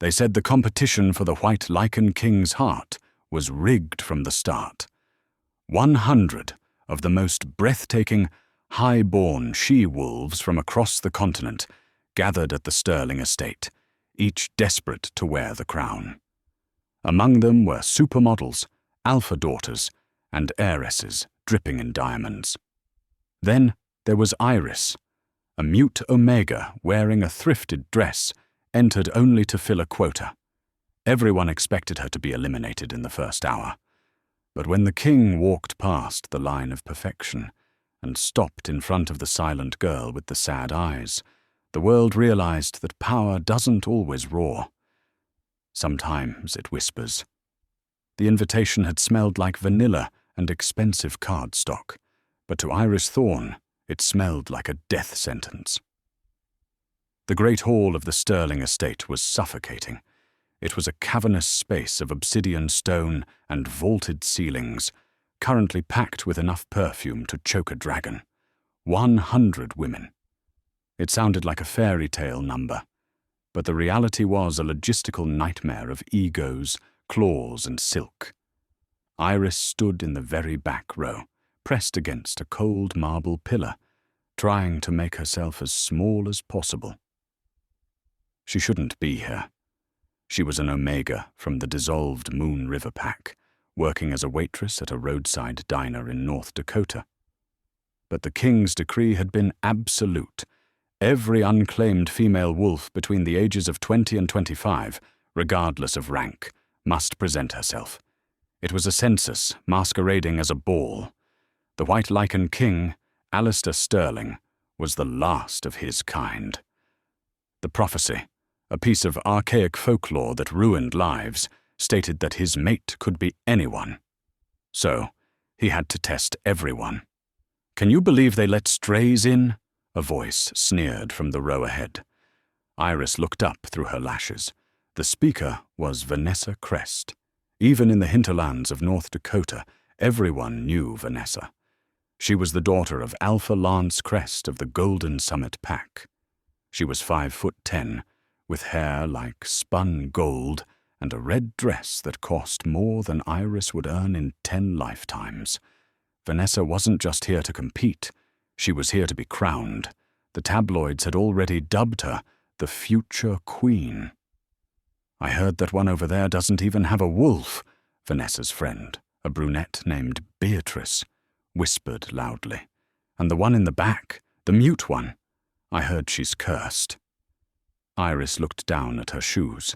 They said the competition for the White Lycan King's heart was rigged from the start. 100 of the most breathtaking, high-born she-wolves from across the continent gathered at the Sterling estate, each desperate to wear the crown. Among them were supermodels, alpha daughters, and heiresses dripping in diamonds. Then there was Iris, a mute omega wearing a thrifted dress, entered only to fill a quota. Everyone expected her to be eliminated in the first hour. But when the king walked past the line of perfection and stopped in front of the silent girl with the sad eyes, the world realized that power doesn't always roar. Sometimes it whispers. The invitation had smelled like vanilla and expensive cardstock, but to Iris Thorne, it smelled like a death sentence. The great hall of the Sterling estate was suffocating. It was a cavernous space of obsidian stone and vaulted ceilings, currently packed with enough perfume to choke a dragon. 100 women. It sounded like a fairy tale number, but the reality was a logistical nightmare of egos, claws, and silk. Iris stood in the very back row, pressed against a cold marble pillar, trying to make herself as small as possible. She shouldn't be here. She was an omega from the dissolved Moon River pack, working as a waitress at a roadside diner in North Dakota. But the king's decree had been absolute. Every unclaimed female wolf between the ages of 20 and 25, regardless of rank, must present herself. It was a census masquerading as a ball. The White Lycan King, Alistair Sterling, was the last of his kind. The prophecy, a piece of archaic folklore that ruined lives, stated that his mate could be anyone. So, he had to test everyone. "Can you believe they let strays in?" a voice sneered from the row ahead. Iris looked up through her lashes. The speaker was Vanessa Crest. Even in the hinterlands of North Dakota, everyone knew Vanessa. She was the daughter of Alpha Lance Crest of the Golden Summit Pack. She was 5'10", with hair like spun gold and a red dress that cost more than Iris would earn in 10 lifetimes. Vanessa wasn't just here to compete. She was here to be crowned. The tabloids had already dubbed her the future queen. "I heard that one over there doesn't even have a wolf," Vanessa's friend, a brunette named Beatrice, whispered loudly. "And the one in the back, the mute one, I heard she's cursed." Iris looked down at her shoes.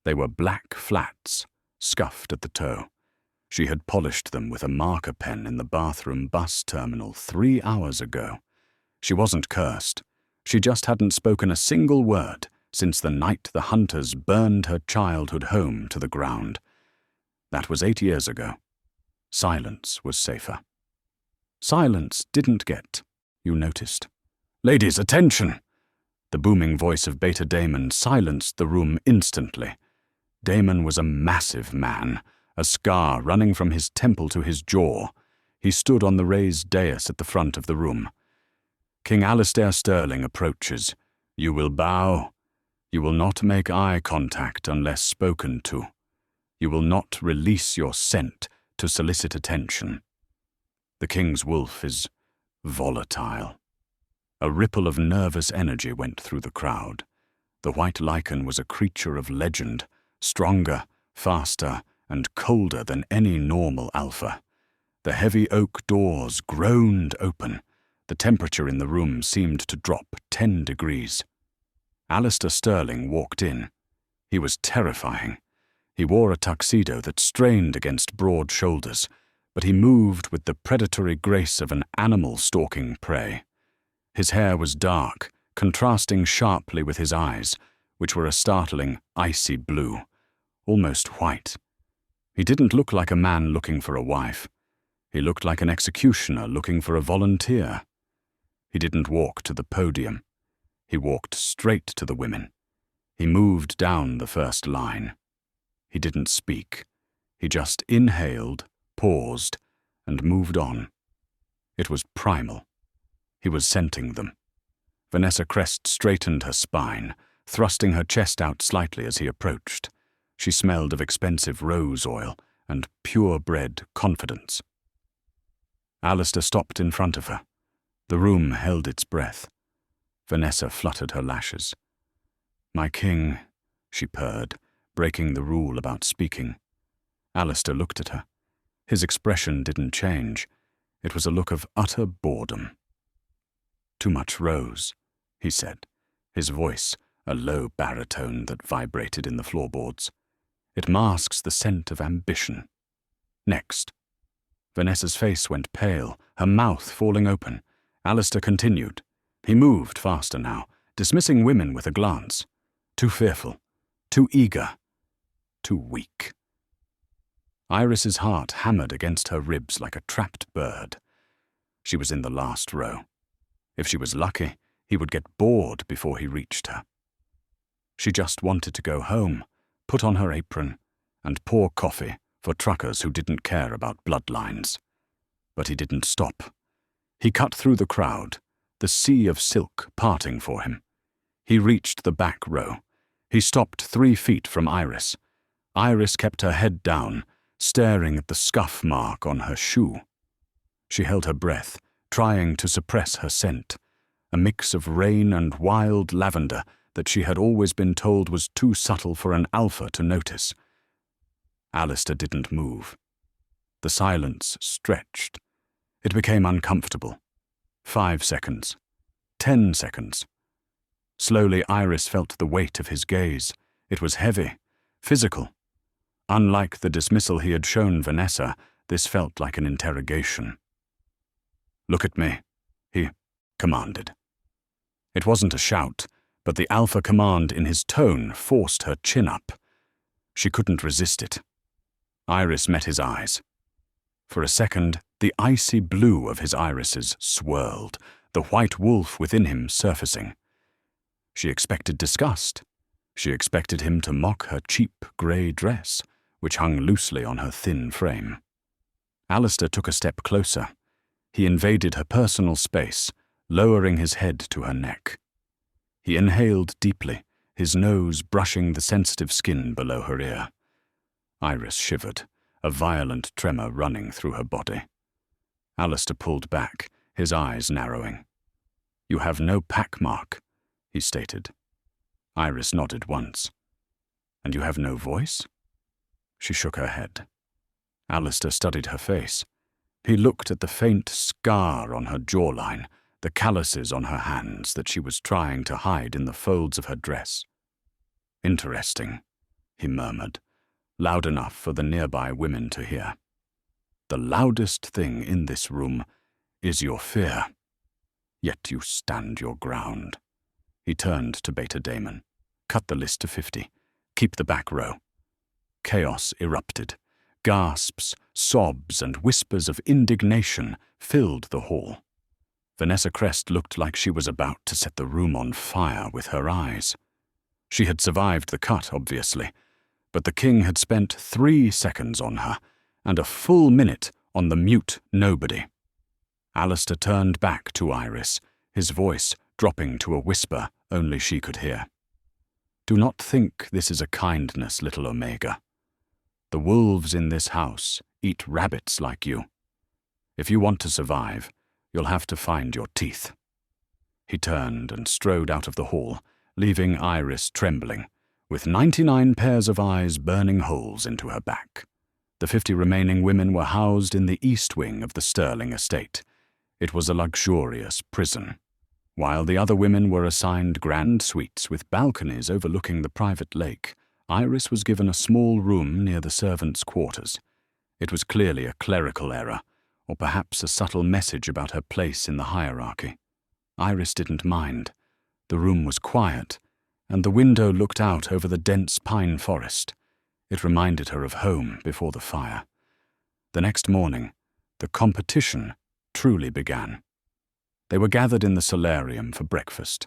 They were black flats, scuffed at the toe. She had polished them with a marker pen in the bathroom bus terminal 3 hours ago. She wasn't cursed. She just hadn't spoken a single word since the night the hunters burned her childhood home to the ground. That was 8 years ago. Silence was safer. Silence didn't get, you noticed. "Ladies, attention!" The booming voice of Beta Damon silenced the room instantly. Damon was a massive man, a scar running from his temple to his jaw. He stood on the raised dais at the front of the room. "King Alistair Sterling approaches. You will bow. You will not make eye contact unless spoken to. You will not release your scent to solicit attention. The king's wolf is volatile." A ripple of nervous energy went through the crowd. The White Lycan was a creature of legend, stronger, faster, and colder than any normal alpha. The heavy oak doors groaned open. The temperature in the room seemed to drop 10 degrees. Alistair Sterling walked in. He was terrifying. He wore a tuxedo that strained against broad shoulders, but he moved with the predatory grace of an animal stalking prey. His hair was dark, contrasting sharply with his eyes, which were a startling icy blue, almost white. He didn't look like a man looking for a wife. He looked like an executioner looking for a volunteer. He didn't walk to the podium. He walked straight to the women. He moved down the first line. He didn't speak. He just inhaled, paused, and moved on. It was primal. He was scenting them. Vanessa Crest straightened her spine, thrusting her chest out slightly as he approached. She smelled of expensive rose oil and purebred confidence. Alistair stopped in front of her. The room held its breath. Vanessa fluttered her lashes. "My king," she purred, breaking the rule about speaking. Alistair looked at her. His expression didn't change. It was a look of utter boredom. "Too much rose," he said, his voice a low baritone that vibrated in the floorboards. "It masks the scent of ambition. Next." Vanessa's face went pale, her mouth falling open. Alistair continued. He moved faster now, dismissing women with a glance. Too fearful, too eager, too weak. Iris's heart hammered against her ribs like a trapped bird. She was in the last row. If she was lucky, he would get bored before he reached her. She just wanted to go home, put on her apron, and pour coffee for truckers who didn't care about bloodlines. But he didn't stop. He cut through the crowd, the sea of silk parting for him. He reached the back row. He stopped 3 feet from Iris. Iris kept her head down, staring at the scuff mark on her shoe. She held her breath, trying to suppress her scent, a mix of rain and wild lavender that she had always been told was too subtle for an alpha to notice. Alistair didn't move. The silence stretched. It became uncomfortable. 5 seconds. 10 seconds. Slowly, Iris felt the weight of his gaze. It was heavy, physical. Unlike the dismissal he had shown Vanessa, this felt like an interrogation. "Look at me," he commanded. It wasn't a shout, but the alpha command in his tone forced her chin up. She couldn't resist it. Iris met his eyes. For a second, the icy blue of his irises swirled, the white wolf within him surfacing. She expected disgust. She expected him to mock her cheap grey dress, which hung loosely on her thin frame. Alistair took a step closer. He invaded her personal space, lowering his head to her neck. He inhaled deeply, his nose brushing the sensitive skin below her ear. Iris shivered, a violent tremor running through her body. Alistair pulled back, his eyes narrowing. "You have no pack mark," he stated. Iris nodded once. "And you have no voice?" She shook her head. Alistair studied her face. He looked at the faint scar on her jawline, the calluses on her hands that she was trying to hide in the folds of her dress. "Interesting," he murmured, loud enough for the nearby women to hear. "The loudest thing in this room is your fear. Yet you stand your ground." He turned to Beta Damon. "Cut the list to 50. Keep the back row." Chaos erupted. Gasps, sobs, and whispers of indignation filled the hall. Vanessa Crest looked like she was about to set the room on fire with her eyes. She had survived the cut, obviously, but the king had spent 3 seconds on her, and a full minute on the mute nobody. Alistair turned back to Iris, his voice dropping to a whisper only she could hear. "Do not think this is a kindness, little Omega. The wolves in this house eat rabbits like you. If you want to survive, you'll have to find your teeth." He turned and strode out of the hall, leaving Iris trembling, with 99 pairs of eyes burning holes into her back. The 50 remaining women were housed in the east wing of the Sterling estate. It was a luxurious prison. While the other women were assigned grand suites with balconies overlooking the private lake, Iris was given a small room near the servants' quarters. It was clearly a clerical error, or perhaps a subtle message about her place in the hierarchy. Iris didn't mind. The room was quiet, and the window looked out over the dense pine forest. It reminded her of home before the fire. The next morning, the competition truly began. They were gathered in the solarium for breakfast.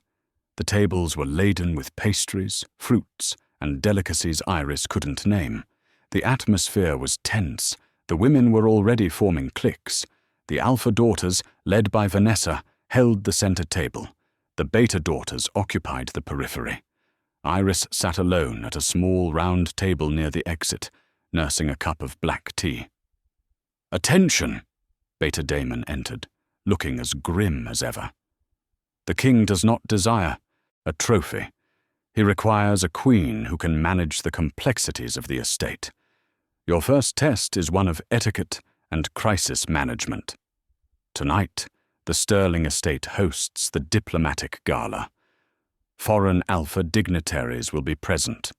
The tables were laden with pastries, fruits, and delicacies Iris couldn't name. The atmosphere was tense. The women were already forming cliques. The alpha daughters, led by Vanessa, held the center table. The beta daughters occupied the periphery. Iris sat alone at a small round table near the exit, nursing a cup of black tea. "Attention!" Beta Daemon entered, looking as grim as ever. "The king does not desire a trophy. He requires a queen who can manage the complexities of the estate. Your first test is one of etiquette and crisis management. Tonight, the Sterling estate hosts the diplomatic gala. Foreign alpha dignitaries will be present.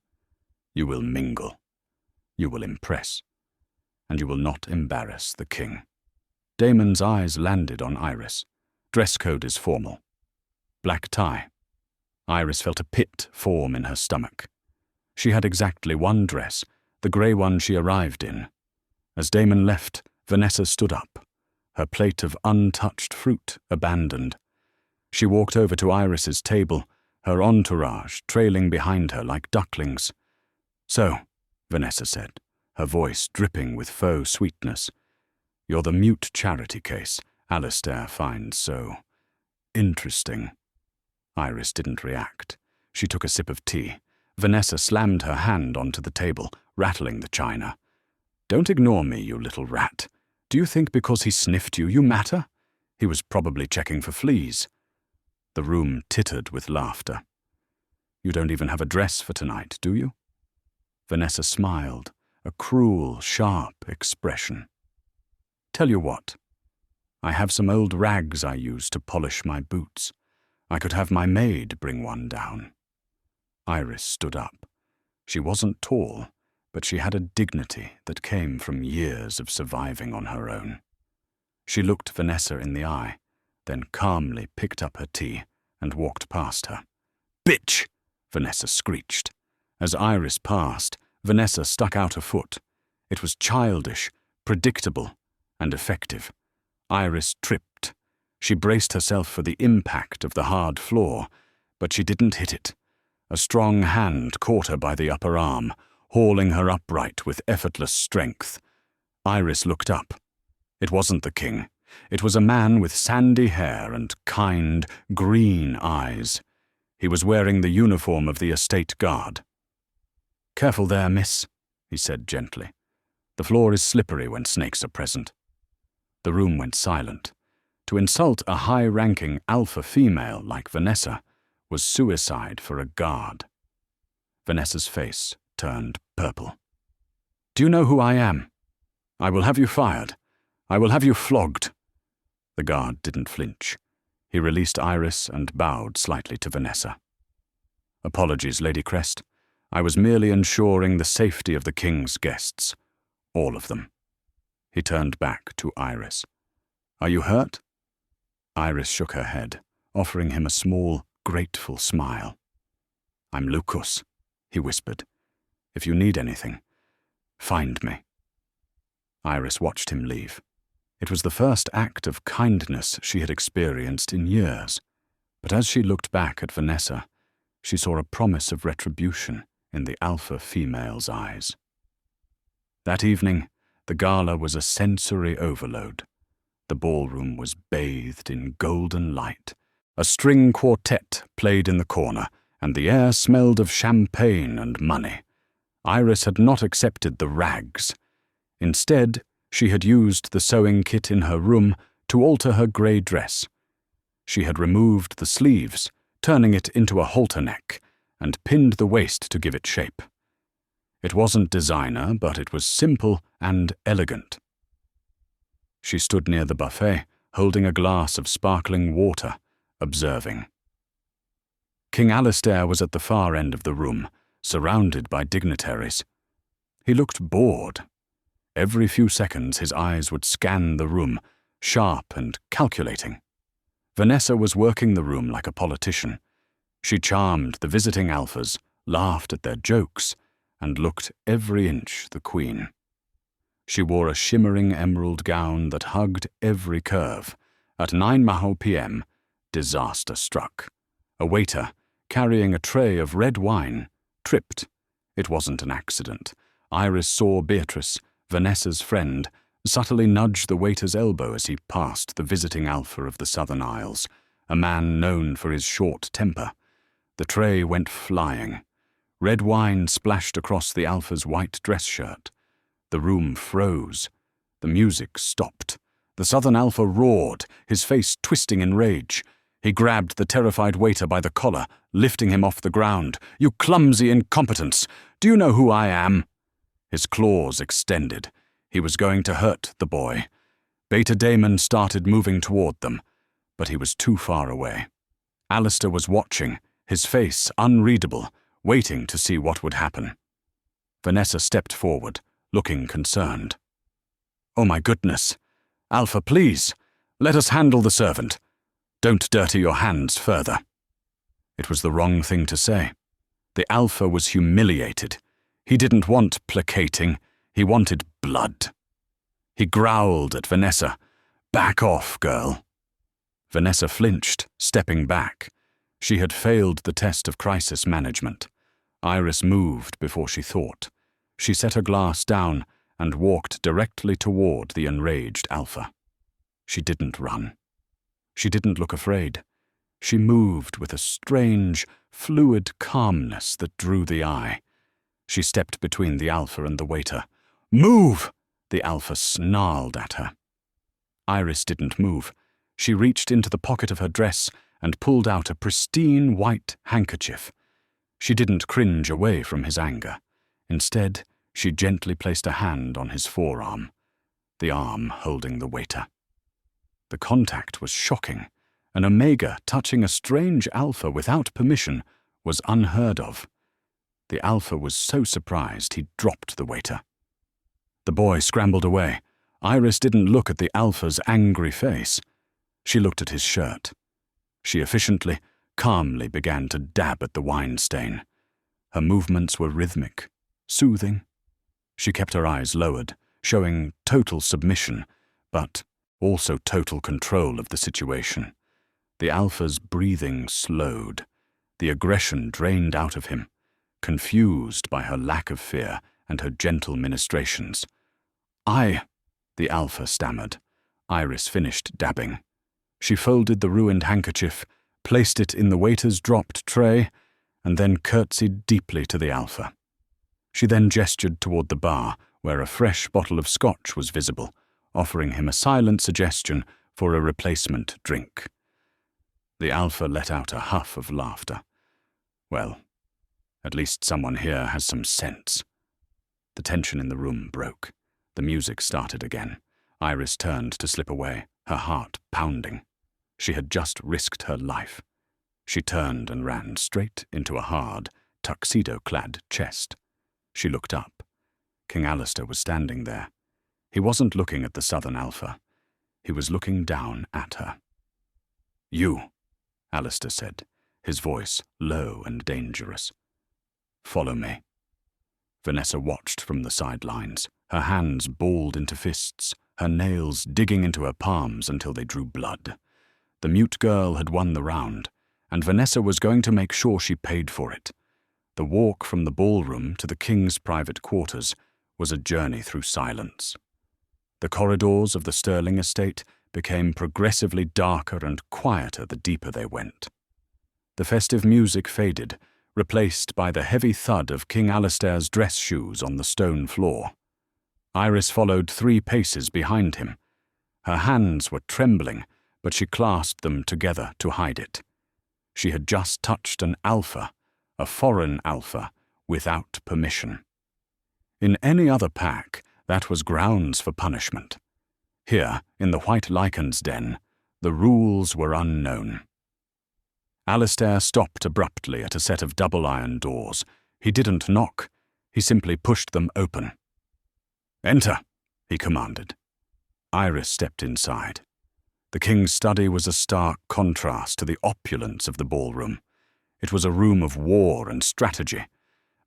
You will mingle. You will impress. And you will not embarrass the king." Daemon's eyes landed on Iris. Dress code is formal. Black tie. Iris felt a pit form in her stomach. She had exactly one dress, the grey one she arrived in. As Daemon left, Vanessa stood up, her plate of untouched fruit abandoned. She walked over to Iris's table, her entourage trailing behind her like ducklings. "So," Vanessa said, her voice dripping with faux sweetness, "you're the mute charity case Alistair finds so interesting." Iris didn't react. She took a sip of tea. Vanessa slammed her hand onto the table, rattling the china. "Don't ignore me, you little rat. Do you think because he sniffed you, you matter? He was probably checking for fleas." The room tittered with laughter. "You don't even have a dress for tonight, do you?" Vanessa smiled, a cruel, sharp expression. "Tell you what. I have some old rags I use to polish my boots. I could have my maid bring one down." Iris stood up. She wasn't tall, but she had a dignity that came from years of surviving on her own. She looked Vanessa in the eye, then calmly picked up her tea and walked past her. "Bitch!" Vanessa screeched. As Iris passed, Vanessa stuck out a foot. It was childish, predictable, and effective. Iris tripped. She braced herself for the impact of the hard floor, but she didn't hit it. A strong hand caught her by the upper arm, hauling her upright with effortless strength. Iris looked up. It wasn't the king. It was a man with sandy hair and kind, green eyes. He was wearing the uniform of the estate guard. "Careful there, miss," he said gently. "The floor is slippery when snakes are present." The room went silent. To insult a high-ranking alpha female like Vanessa was suicide for a guard. Vanessa's face turned purple. "Do you know who I am? I will have you fired. I will have you flogged." The guard didn't flinch. He released Iris and bowed slightly to Vanessa. "Apologies, Lady Crest. I was merely ensuring the safety of the king's guests. All of them." He turned back to Iris. "Are you hurt?" Iris shook her head, offering him a small, grateful smile. "I'm Lucas," he whispered. "If you need anything, find me." Iris watched him leave. It was the first act of kindness she had experienced in years, but as she looked back at Vanessa, she saw a promise of retribution in the alpha female's eyes. That evening, the gala was a sensory overload. The ballroom was bathed in golden light. A string quartet played in the corner, and the air smelled of champagne and money. Iris had not accepted the rags. Instead, she had used the sewing kit in her room to alter her grey dress. She had removed the sleeves, turning it into a halter neck, and pinned the waist to give it shape. It wasn't designer, but it was simple and elegant. She stood near the buffet, holding a glass of sparkling water, observing. King Alistair was at the far end of the room, surrounded by dignitaries. He looked bored. Every few seconds his eyes would scan the room, sharp and calculating. Vanessa was working the room like a politician. She charmed the visiting alphas, laughed at their jokes, and looked every inch the queen. She wore a shimmering emerald gown that hugged every curve. At 9 p.m., disaster struck. A waiter, carrying a tray of red wine, tripped. It wasn't an accident. Iris saw Beatrice, Vanessa's friend, subtly nudge the waiter's elbow as he passed the visiting alpha of the Southern Isles, a man known for his short temper. The tray went flying. Red wine splashed across the Alpha's white dress shirt. The room froze. The music stopped. The Southern Alpha roared, his face twisting in rage. He grabbed the terrified waiter by the collar, lifting him off the ground. "You clumsy incompetence! Do you know who I am?" His claws extended. He was going to hurt the boy. Beta Damon started moving toward them, but he was too far away. Alistair was watching, his face unreadable, waiting to see what would happen. Vanessa stepped forward, looking concerned. "Oh my goodness! Alpha, please, let us handle the servant. Don't dirty your hands further." It was the wrong thing to say. The Alpha was humiliated. He didn't want placating, he wanted blood. He growled at Vanessa. "Back off, girl." Vanessa flinched, stepping back. She had failed the test of crisis management. Iris moved before she thought. She set her glass down and walked directly toward the enraged Alpha. She didn't run. She didn't look afraid. She moved with a strange, fluid calmness that drew the eye. She stepped between the Alpha and the waiter. "Move!" the Alpha snarled at her. Iris didn't move. She reached into the pocket of her dress and pulled out a pristine white handkerchief. She didn't cringe away from his anger. Instead, she gently placed a hand on his forearm, the arm holding the waiter. The contact was shocking. An Omega touching a strange Alpha without permission was unheard of. The Alpha was so surprised he dropped the waiter. The boy scrambled away. Iris didn't look at the Alpha's angry face. She looked at his shirt. She efficiently, calmly began to dab at the wine stain. Her movements were rhythmic, soothing. She kept her eyes lowered, showing total submission, but also total control of the situation. The Alpha's breathing slowed. The aggression drained out of him, confused by her lack of fear and her gentle ministrations. The Alpha stammered. Iris finished dabbing. She folded the ruined handkerchief, placed it in the waiter's dropped tray, and then curtsied deeply to the Alpha. She then gestured toward the bar, where a fresh bottle of scotch was visible, offering him a silent suggestion for a replacement drink. The Alpha let out a huff of laughter. "Well, at least someone here has some sense." The tension in the room broke. The music started again. Iris turned to slip away, her heart pounding. She had just risked her life. She turned and ran straight into a hard, tuxedo-clad chest. She looked up. King Alistair was standing there. He wasn't looking at the Southern Alpha. He was looking down at her. "You," Alistair said, his voice low and dangerous. "Follow me." Vanessa watched from the sidelines, her hands balled into fists, her nails digging into her palms until they drew blood. The mute girl had won the round, and Vanessa was going to make sure she paid for it. The walk from the ballroom to the king's private quarters was a journey through silence. The corridors of the Sterling estate became progressively darker and quieter the deeper they went. The festive music faded, replaced by the heavy thud of King Alistair's dress shoes on the stone floor. Iris followed 3 paces behind him. Her hands were trembling, but she clasped them together to hide it. She had just touched an Alpha, a foreign Alpha, without permission. In any other pack, that was grounds for punishment. Here, in the White Lycan's den, the rules were unknown. Alistair stopped abruptly at a set of double iron doors. He didn't knock. He simply pushed them open. "Enter," he commanded. Iris stepped inside. The king's study was a stark contrast to the opulence of the ballroom. It was a room of war and strategy.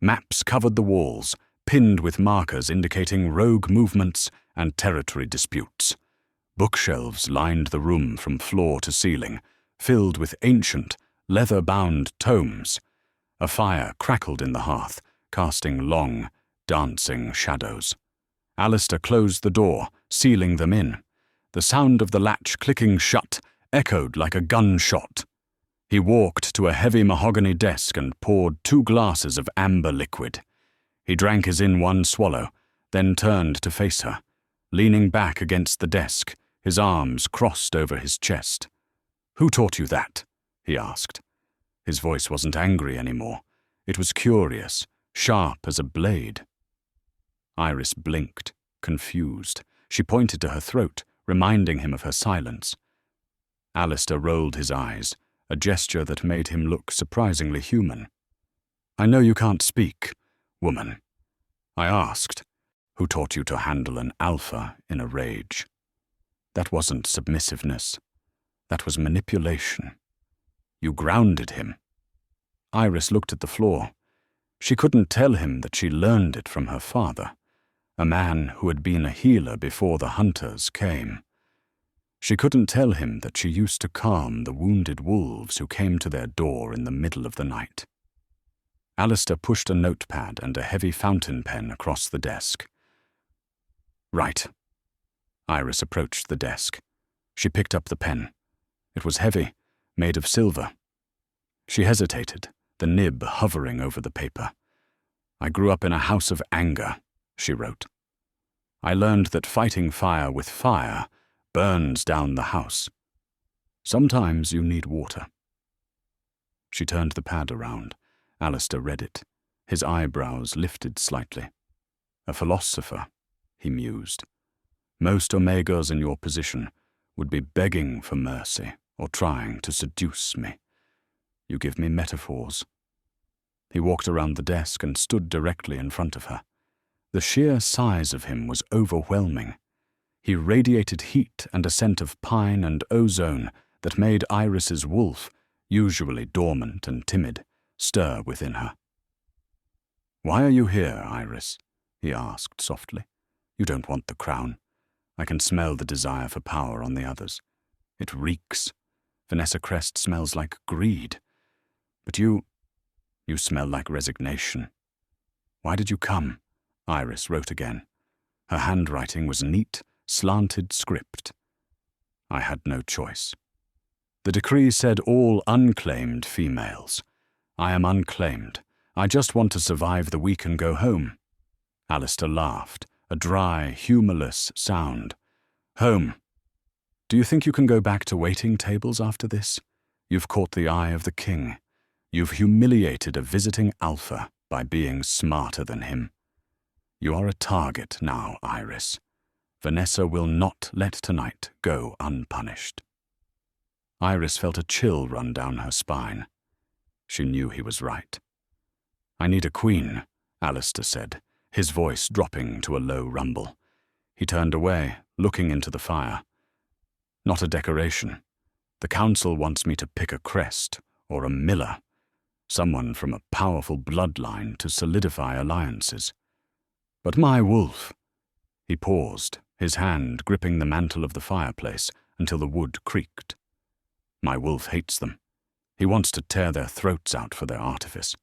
Maps covered the walls, pinned with markers indicating rogue movements and territory disputes. Bookshelves lined the room from floor to ceiling, filled with ancient, leather-bound tomes. A fire crackled in the hearth, casting long, dancing shadows. Alistair closed the door, sealing them in. The sound of the latch clicking shut echoed like a gunshot. He walked to a heavy mahogany desk and poured 2 glasses of amber liquid. He drank as in one swallow, then turned to face her, leaning back against the desk, his arms crossed over his chest. "Who taught you that?" he asked. His voice wasn't angry anymore. It was curious, sharp as a blade. Iris blinked, confused. She pointed to her throat, reminding him of her silence. Alistair rolled his eyes, a gesture that made him look surprisingly human. "I know you can't speak, woman. I asked, who taught you to handle an alpha in a rage? That wasn't submissiveness. That was manipulation. You grounded him." Iris looked at the floor. She couldn't tell him that she learned it from her father, a man who had been a healer before the hunters came. She couldn't tell him that she used to calm the wounded wolves who came to their door in the middle of the night. Alistair pushed a notepad and a heavy fountain pen across the desk. "Right." Iris approached the desk. She picked up the pen. It was heavy, made of silver. She hesitated, the nib hovering over the paper. "I grew up in a house of anger," she wrote. "I learned that fighting fire with fire burns down the house. Sometimes you need water." She turned the pad around. Alistair read it. His eyebrows lifted slightly. "A philosopher," he mused. "Most Omegas in your position would be begging for mercy or trying to seduce me. You give me metaphors." He walked around the desk and stood directly in front of her. The sheer size of him was overwhelming. He radiated heat and a scent of pine and ozone that made Iris's wolf, usually dormant and timid, stir within her. "Why are you here, Iris?" he asked softly. "You don't want the crown. I can smell the desire for power on the others. It reeks. Vanessa Crest smells like greed. But you smell like resignation. Why did you come?" Iris wrote again. Her handwriting was neat, slanted script. "I had no choice. The decree said all unclaimed females. I am unclaimed. I just want to survive the week and go home." Alistair laughed, a dry, humorless sound. "Home. Do you think you can go back to waiting tables after this? You've caught the eye of the king. You've humiliated a visiting alpha by being smarter than him. You are a target now, Iris. Vanessa will not let tonight go unpunished." Iris felt a chill run down her spine. She knew he was right. "I need a queen," Alistair said, his voice dropping to a low rumble. He turned away, looking into the fire. "Not a decoration. The council wants me to pick a crest, or a miller, someone from a powerful bloodline to solidify alliances. But my wolf—" He paused, his hand gripping the mantle of the fireplace until the wood creaked. "My wolf hates them. He wants to tear their throats out for their artifice."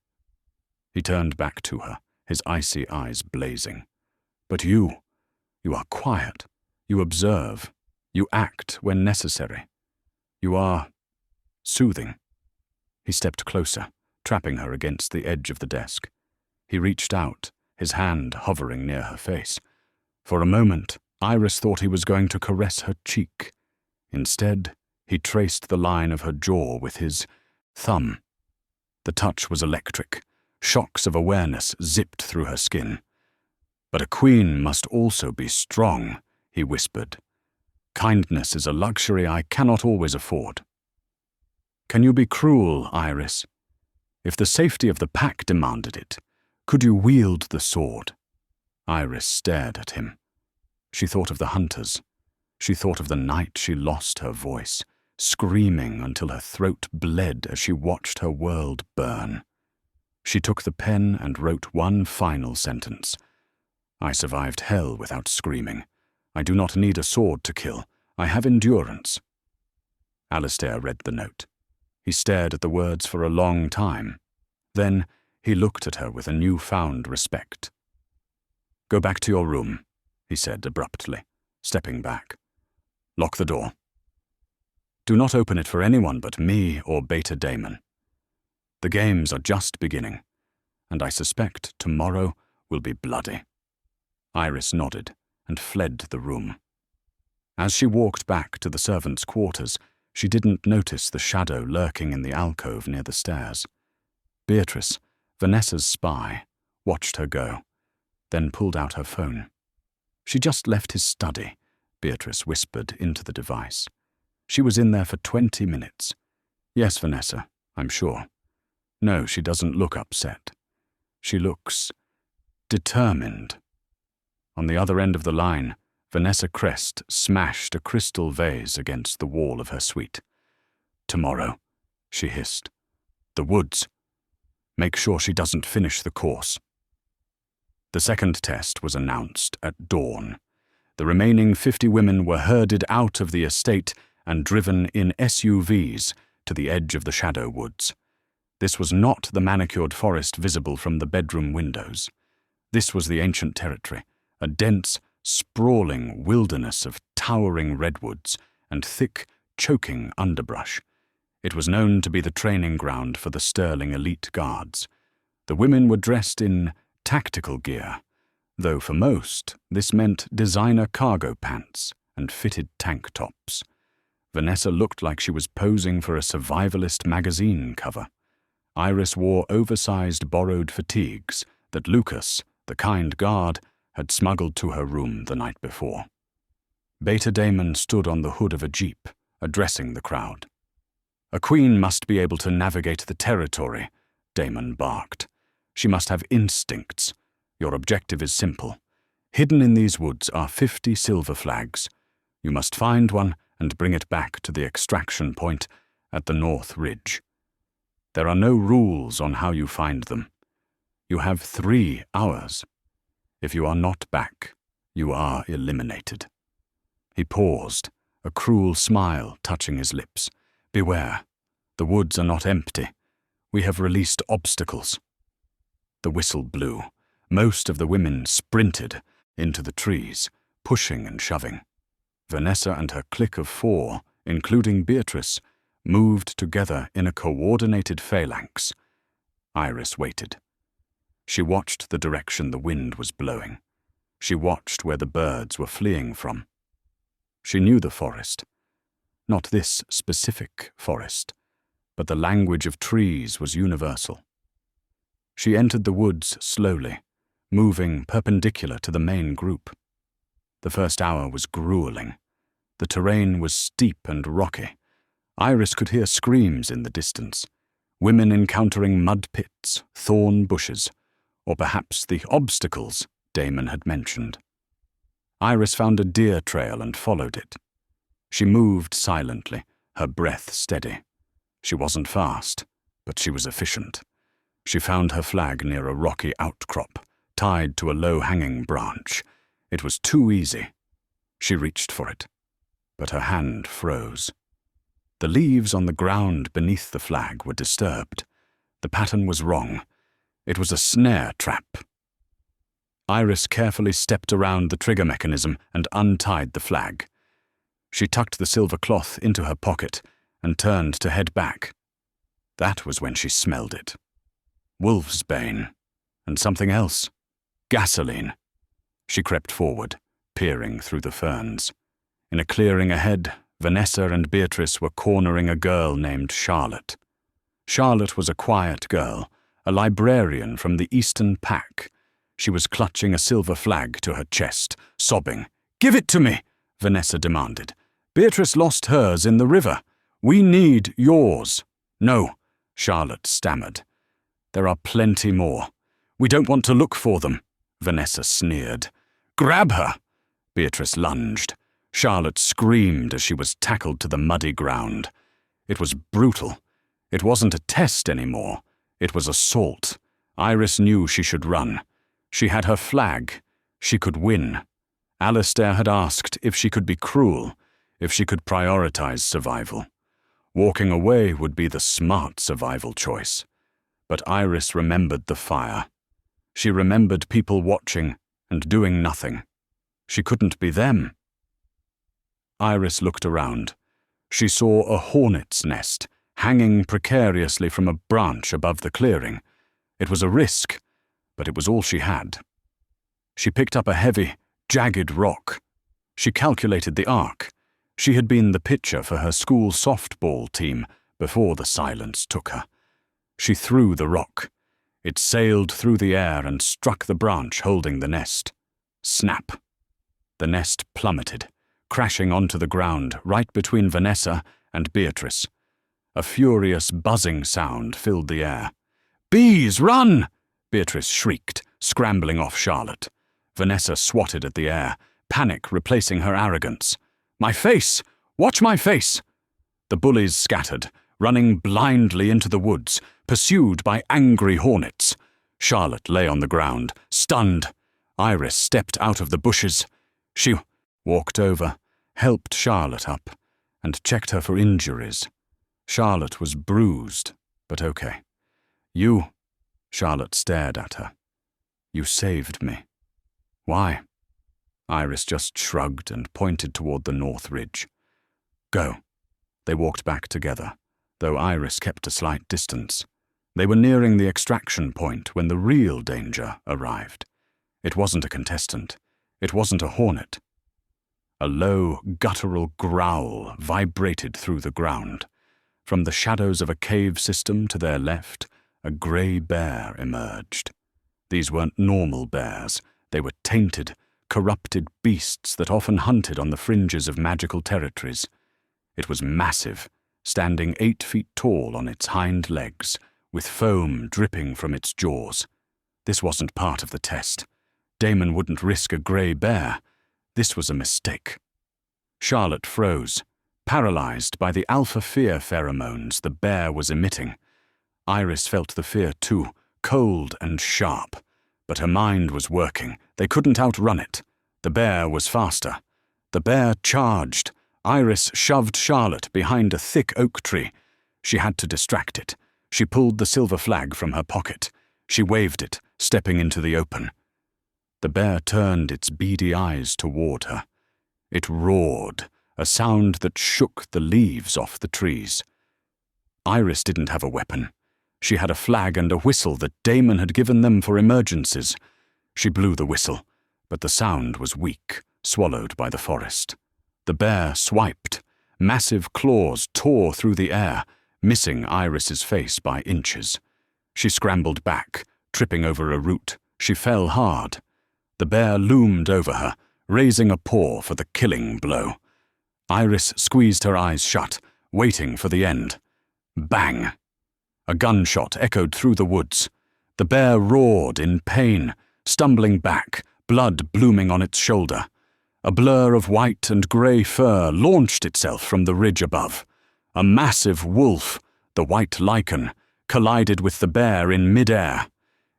He turned back to her, his icy eyes blazing. "But you are quiet. You observe. You act when necessary. You are soothing." He stepped closer, trapping her against the edge of the desk. He reached out, his hand hovering near her face. For a moment, Iris thought he was going to caress her cheek. Instead, he traced the line of her jaw with his thumb. The touch was electric. Shocks of awareness zipped through her skin. "But a queen must also be strong," he whispered. "Kindness is a luxury I cannot always afford." "Can you be cruel, Iris? If the safety of the pack demanded it, could you wield the sword?" Iris stared at him. She thought of the hunters. She thought of the night she lost her voice, screaming until her throat bled as she watched her world burn. She took the pen and wrote one final sentence. "I survived hell without screaming. I do not need a sword to kill. I have endurance." Alistair read the note. He stared at the words for a long time. Then he looked at her with a newfound respect. "Go back to your room," he said abruptly, stepping back. "Lock the door." Do not open it for anyone but me or Beta Damon. The games are just beginning, and I suspect tomorrow will be bloody." Iris nodded and fled the room. As she walked back to the servants' quarters, she didn't notice the shadow lurking in the alcove near the stairs. Beatrice, Vanessa's spy, watched her go, then pulled out her phone. "She just left his study," Beatrice whispered into the device. "She was in there for 20 minutes. Yes, Vanessa, I'm sure. No, she doesn't look upset. She looks determined." On the other end of the line, Vanessa Crest smashed a crystal vase against the wall of her suite. "Tomorrow," she hissed. "The woods. Make sure she doesn't finish the course." The second test was announced at dawn. The remaining 50 women were herded out of the estate and driven in SUVs to the edge of the Shadow Woods. This was not the manicured forest visible from the bedroom windows. This was the ancient territory, a dense, sprawling wilderness of towering redwoods and thick, choking underbrush. It was known to be the training ground for the Sterling elite guards. The women were dressed in tactical gear, though for most this meant designer cargo pants and fitted tank tops. Vanessa looked like she was posing for a survivalist magazine cover. Iris wore oversized borrowed fatigues that Lucas, the kind guard, had smuggled to her room the night before. Beta Damon stood on the hood of a jeep, addressing the crowd. "A queen must be able to navigate the territory," Damon barked. "She must have instincts. Your objective is simple. Hidden in these woods are 50 silver flags. You must find one and bring it back to the extraction point at the North Ridge. There are no rules on how you find them. You have 3 hours. If you are not back, you are eliminated." He paused, a cruel smile touching his lips. "Beware. The woods are not empty. We have released obstacles." The whistle blew. Most of the women sprinted into the trees, pushing and shoving. Vanessa and her clique of 4, including Beatrice, moved together in a coordinated phalanx. Iris waited. She watched the direction the wind was blowing. She watched where the birds were fleeing from. She knew the forest. Not this specific forest, but the language of trees was universal. She entered the woods slowly, moving perpendicular to the main group. The first hour was grueling. The terrain was steep and rocky. Iris could hear screams in the distance, women encountering mud pits, thorn bushes, or perhaps the obstacles Damon had mentioned. Iris found a deer trail and followed it. She moved silently, her breath steady. She wasn't fast, but she was efficient. She found her flag near a rocky outcrop, tied to a low-hanging branch. It was too easy. She reached for it, but her hand froze. The leaves on the ground beneath the flag were disturbed. The pattern was wrong. It was a snare trap. Iris carefully stepped around the trigger mechanism and untied the flag. She tucked the silver cloth into her pocket and turned to head back. That was when she smelled it. Wolf's bane, and something else. Gasoline. She crept forward, peering through the ferns. In a clearing ahead, Vanessa and Beatrice were cornering a girl named Charlotte. Charlotte was a quiet girl, a librarian from the Eastern Pack. She was clutching a silver flag to her chest, sobbing. "Give it to me," Vanessa demanded. "Beatrice lost hers in the river. We need yours." "No," Charlotte stammered. "There are plenty more. We don't want to look for them," Vanessa sneered. "Grab her!" Beatrice lunged. Charlotte screamed as she was tackled to the muddy ground. It was brutal. It wasn't a test anymore. It was assault. Iris knew she should run. She had her flag. She could win. Alistair had asked if she could be cruel, if she could prioritize survival. Walking away would be the smart survival choice. But Iris remembered the fire. She remembered people watching and doing nothing. She couldn't be them. Iris looked around. She saw a hornet's nest hanging precariously from a branch above the clearing. It was a risk, but it was all she had. She picked up a heavy, jagged rock. She calculated the arc. She had been the pitcher for her school softball team before the silence took her. She threw the rock. It sailed through the air and struck the branch holding the nest. Snap! The nest plummeted, crashing onto the ground right between Vanessa and Beatrice. A furious buzzing sound filled the air. "Bees, run!" Beatrice shrieked, scrambling off Charlotte. Vanessa swatted at the air, panic replacing her arrogance. "My face! Watch my face!" The bullies scattered, running blindly into the woods, pursued by angry hornets. Charlotte lay on the ground, stunned. Iris stepped out of the bushes. She walked over, helped Charlotte up, and checked her for injuries. Charlotte was bruised, but okay. "You," Charlotte stared at her. "You saved me." "Why?" Iris just shrugged and pointed toward the north ridge. "Go." They walked back together, though Iris kept a slight distance. They were nearing the extraction point when the real danger arrived. It wasn't a contestant. It wasn't a hornet. A low, guttural growl vibrated through the ground. From the shadows of a cave system to their left, a grey bear emerged. These weren't normal bears. They were tainted, corrupted beasts that often hunted on the fringes of magical territories. It was massive, standing 8 feet tall on its hind legs, with foam dripping from its jaws. This wasn't part of the test. Damon wouldn't risk a grey bear. This was a mistake. Charlotte froze, paralyzed by the alpha fear pheromones the bear was emitting. Iris felt the fear too, cold and sharp. But her mind was working. They couldn't outrun it. The bear was faster. The bear charged. Iris shoved Charlotte behind a thick oak tree. She had to distract it. She pulled the silver flag from her pocket. She waved it, stepping into the open. The bear turned its beady eyes toward her. It roared, a sound that shook the leaves off the trees. Iris didn't have a weapon. She had a flag and a whistle that Damon had given them for emergencies. She blew the whistle, but the sound was weak, swallowed by the forest. The bear swiped. Massive claws tore through the air, missing Iris's face by inches. She scrambled back, tripping over a root. She fell hard. The bear loomed over her, raising a paw for the killing blow. Iris squeezed her eyes shut, waiting for the end. Bang! A gunshot echoed through the woods. The bear roared in pain, stumbling back, blood blooming on its shoulder. A blur of white and grey fur launched itself from the ridge above. A massive wolf, the White Lycan, collided with the bear in mid-air.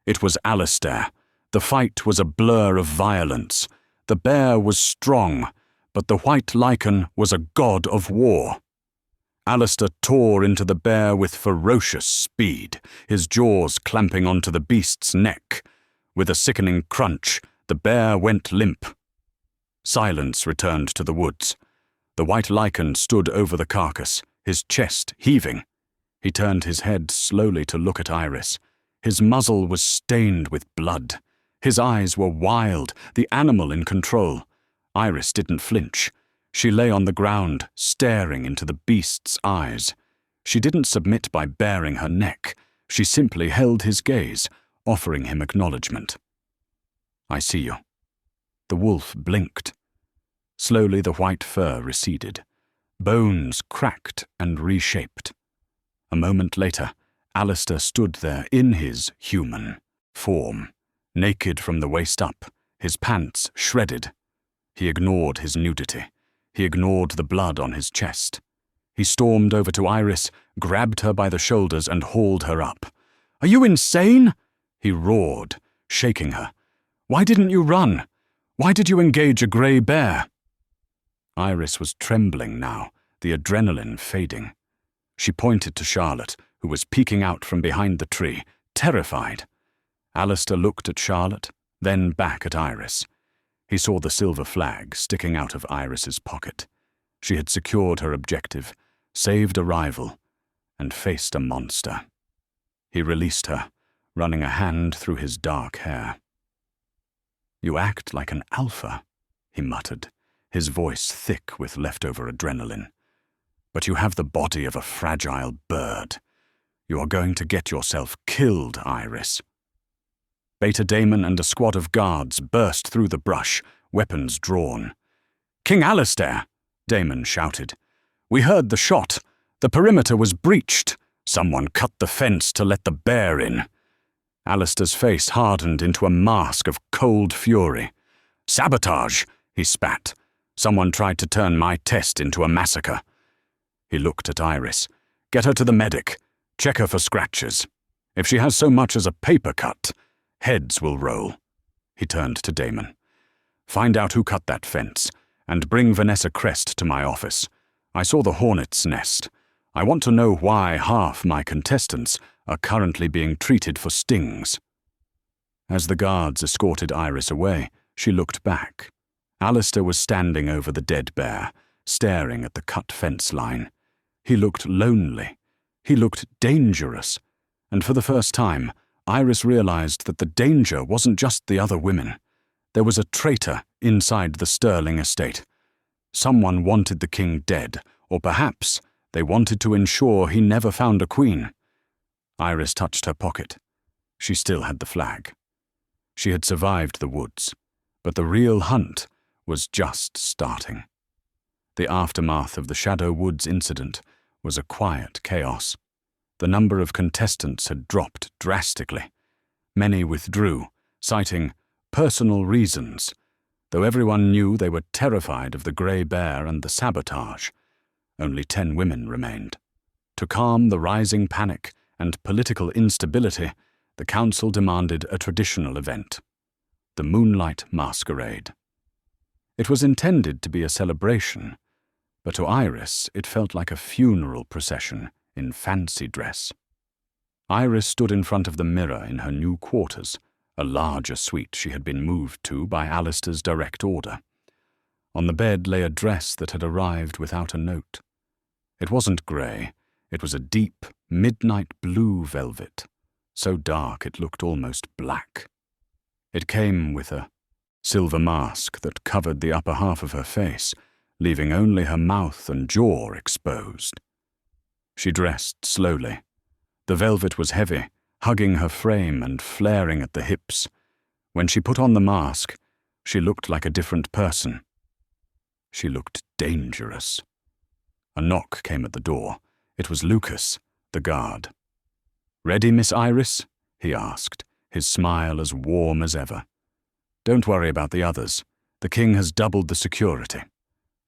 It was Alistair. The fight was a blur of violence. The bear was strong, but the White Lycan was a god of war. Alistair tore into the bear with ferocious speed, his jaws clamping onto the beast's neck. With a sickening crunch, the bear went limp. Silence returned to the woods. The White Lycan stood over the carcass, his chest heaving. He turned his head slowly to look at Iris. His muzzle was stained with blood. His eyes were wild, the animal in control. Iris didn't flinch. She lay on the ground, staring into the beast's eyes. She didn't submit by baring her neck. She simply held his gaze, offering him acknowledgement. "I see you." The wolf blinked. Slowly the white fur receded. Bones cracked and reshaped. A moment later, Alistair stood there in his human form, naked from the waist up, his pants shredded. He ignored his nudity. He ignored the blood on his chest. He stormed over to Iris, grabbed her by the shoulders and hauled her up. "Are you insane?" he roared, shaking her. "Why didn't you run? Why did you engage a grey bear?" Iris was trembling now, the adrenaline fading. She pointed to Charlotte, who was peeking out from behind the tree, terrified. Alistair looked at Charlotte, then back at Iris. He saw the silver flag sticking out of Iris's pocket. She had secured her objective, saved a rival, and faced a monster. He released her, running a hand through his dark hair. "You act like an alpha," he muttered, his voice thick with leftover adrenaline. "But you have the body of a fragile bird. You are going to get yourself killed, Iris." Beta Damon and a squad of guards burst through the brush, weapons drawn. "King Alistair!" Damon shouted. "We heard the shot. The perimeter was breached. Someone cut the fence to let the bear in." Alistair's face hardened into a mask of cold fury. "Sabotage!" he spat. "Someone tried to turn my test into a massacre." He looked at Iris. "Get her to the medic. Check her for scratches. If she has so much as a paper cut, heads will roll." He turned to Damon. "Find out who cut that fence, and bring Vanessa Crest to my office. I saw the hornet's nest. I want to know why half my contestants are currently being treated for stings." As the guards escorted Iris away, she looked back. Alistair was standing over the dead bear, staring at the cut fence line. He looked lonely. He looked dangerous. And for the first time, Iris realized that the danger wasn't just the other women. There was a traitor inside the Sterling estate. Someone wanted the king dead, or perhaps they wanted to ensure he never found a queen. Iris touched her pocket. She still had the flag. She had survived the woods, but the real hunt was just starting. The aftermath of the Shadow Woods incident was a quiet chaos. The number of contestants had dropped drastically. Many withdrew, citing personal reasons, though everyone knew they were terrified of the grey bear and the sabotage. Only 10 women remained. To calm the rising panic and political instability, the council demanded a traditional event: the Moonlight Masquerade. It was intended to be a celebration, but to Iris it felt like a funeral procession in fancy dress. Iris stood in front of the mirror in her new quarters, a larger suite she had been moved to by Alistair's direct order. On the bed lay a dress that had arrived without a note. It wasn't grey, it was a deep, midnight blue velvet, so dark it looked almost black. It came with a silver mask that covered the upper half of her face, leaving only her mouth and jaw exposed. She dressed slowly. The velvet was heavy, hugging her frame and flaring at the hips. When she put on the mask, she looked like a different person. She looked dangerous. A knock came at the door. It was Lucas, the guard. "Ready, Miss Iris?" he asked, his smile as warm as ever. "Don't worry about the others. The king has doubled the security.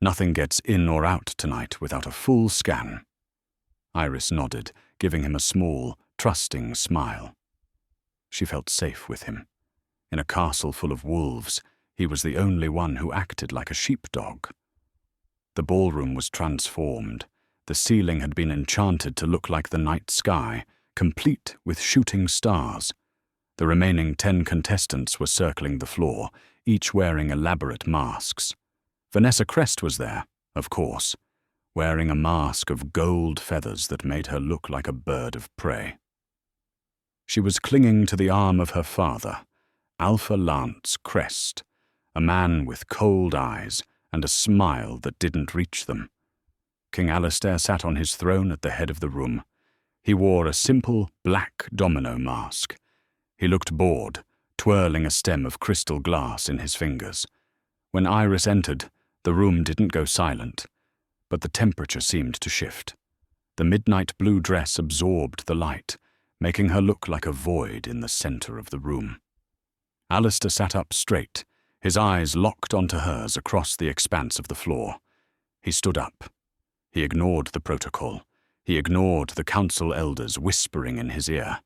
Nothing gets in or out tonight without a full scan." Iris nodded, giving him a small, trusting smile. She felt safe with him. In a castle full of wolves, he was the only one who acted like a sheepdog. The ballroom was transformed. The ceiling had been enchanted to look like the night sky, complete with shooting stars. The remaining 10 contestants were circling the floor, each wearing elaborate masks. Vanessa Crest was there, of course, wearing a mask of gold feathers that made her look like a bird of prey. She was clinging to the arm of her father, Alpha Lance Crest, a man with cold eyes and a smile that didn't reach them. King Alistair sat on his throne at the head of the room. He wore a simple black domino mask. He looked bored, twirling a stem of crystal glass in his fingers. When Iris entered, the room didn't go silent, but the temperature seemed to shift. The midnight blue dress absorbed the light, making her look like a void in the center of the room. Alistair sat up straight, his eyes locked onto hers across the expanse of the floor. He stood up. He ignored the protocol. He ignored the council elders whispering in his ear.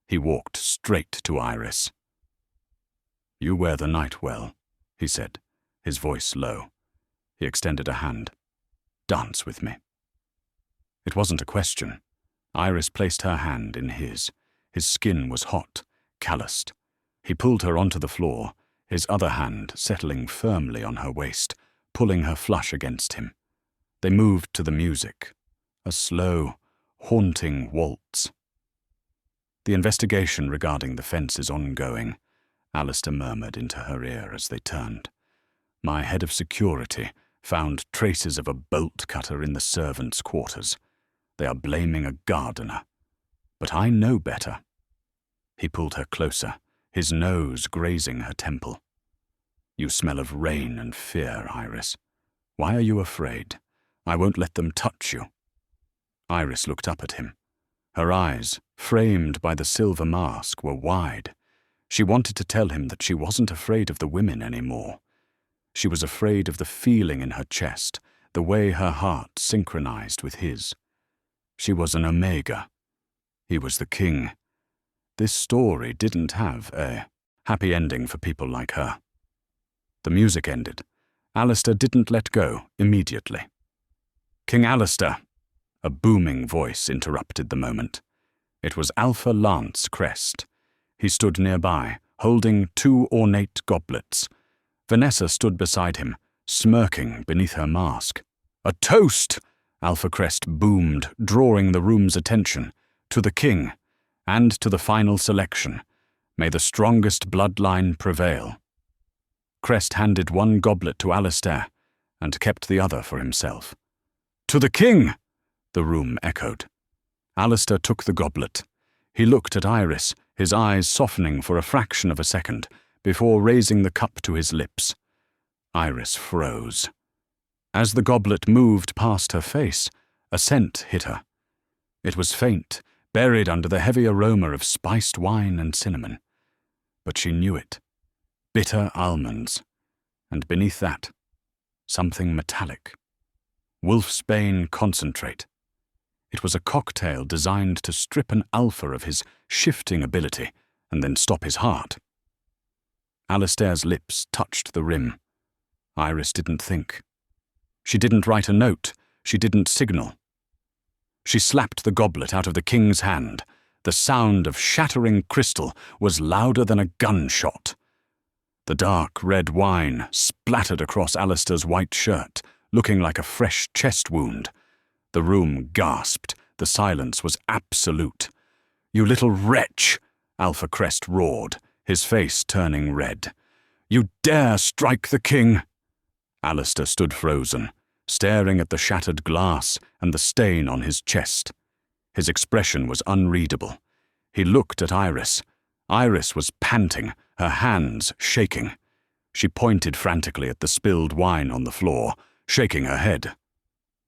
He walked straight to Iris. "You wear the night well," he said, his voice low. He extended a hand. "Dance with me." It wasn't a question. Iris placed her hand in his. His skin was hot, calloused. He pulled her onto the floor, his other hand settling firmly on her waist, pulling her flush against him. They moved to the music, a slow, haunting waltz. "The investigation regarding the fence is ongoing," Alistair murmured into her ear as they turned. "My head of security found traces of a bolt cutter in the servants' quarters. They are blaming a gardener. But I know better." He pulled her closer, his nose grazing her temple. "You smell of rain and fear, Iris. Why are you afraid? I won't let them touch you." Iris looked up at him. Her eyes, framed by the silver mask, were wide. She wanted to tell him that she wasn't afraid of the women anymore. She was afraid of the feeling in her chest, the way her heart synchronized with his. She was an Omega. He was the king. This story didn't have a happy ending for people like her. The music ended. Alistair didn't let go immediately. "King Alistair," a booming voice interrupted the moment. It was Alpha Lance Crest. He stood nearby, holding 2 ornate goblets. Vanessa stood beside him, smirking beneath her mask. "A toast!" Alpha Crest boomed, drawing the room's attention. "To the king, and to the final selection. May the strongest bloodline prevail." Crest handed 1 goblet to Alistair, and kept the other for himself. "To the king!" the room echoed. Alistair took the goblet. He looked at Iris, his eyes softening for a fraction of a second, before raising the cup to his lips. Iris froze. As the goblet moved past her face, a scent hit her. It was faint, buried under the heavy aroma of spiced wine and cinnamon. But she knew it. Bitter almonds. And beneath that, something metallic. Wolfsbane concentrate. It was a cocktail designed to strip an alpha of his shifting ability and then stop his heart. Alistair's lips touched the rim. Iris didn't think. She didn't write a note. She didn't signal. She slapped the goblet out of the king's hand. The sound of shattering crystal was louder than a gunshot. The dark red wine splattered across Alistair's white shirt, looking like a fresh chest wound. The room gasped. The silence was absolute. "You little wretch!" Alpha Crest roared, his face turning red. "You dare strike the king!" Alistair stood frozen, staring at the shattered glass and the stain on his chest. His expression was unreadable. He looked at Iris. Iris was panting, her hands shaking. She pointed frantically at the spilled wine on the floor, shaking her head.